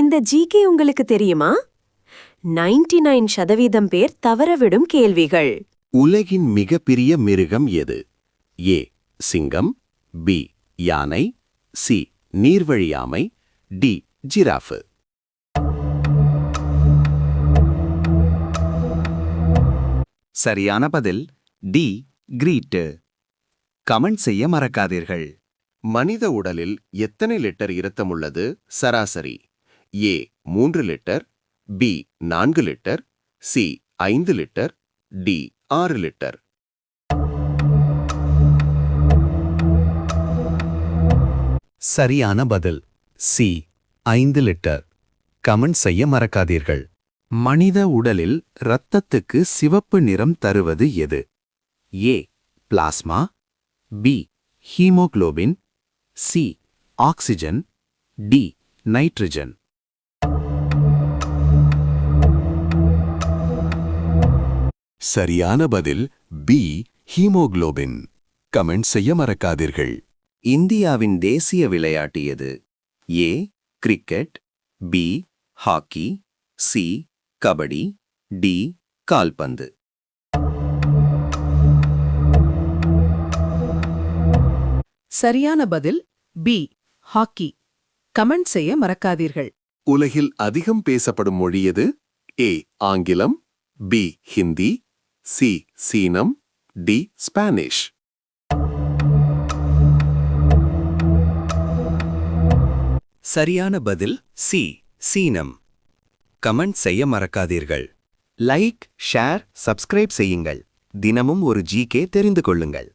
இந்த ஜிகே உங்களுக்கு தெரியுமா? 99% பேர் தவறவிடும் கேள்விகள். உலகின் மிகப்பெரிய மிருகம் எது? ஏ சிங்கம், பி யானை, சி நீர்வழியாமை, டி ஜிராஃபு. சரியான பதில் டி கிரீட்டு. கமெண்ட் செய்ய மறக்காதீர்கள். மனித உடலில் எத்தனை லிட்டர் இரத்தம் உள்ளது சராசரி? A 3 litre, B 4 litre, C 5 litre, D 6 litre. சரியான பதில் சி 5 லிட்டர். கமெண்ட் செய்ய மறக்காதீர்கள். மனித உடலில் இரத்தத்துக்கு சிவப்பு நிறம் தருவது எது? A plasma, B haemoglobin, C oxygen, D nitrogen. சரியான பதில் பி ஹீமோகுளோபின். கமெண்ட் செய்ய மறக்காதீர்கள். இந்தியாவின் தேசிய விளையாட்டு எது? A cricket, B hockey, C kabaddi, D கால்பந்து. சரியான பதில் பி ஹாக்கி. கமெண்ட் செய்ய மறக்காதீர்கள். உலகில் அதிகம் பேசப்படும் மொழி எது? ஏ ஆங்கிலம், பி ஹிந்தி, சி சீனம், டி ஸ்பானிஷ். சரியான பதில் சி சீனம். கமெண்ட் செய்ய மறக்காதீர்கள். லைக், ஷேர், சப்ஸ்கிரைப் செய்யுங்கள். தினமும் ஒரு ஜிகே தெரிந்து கொள்ளுங்கள்.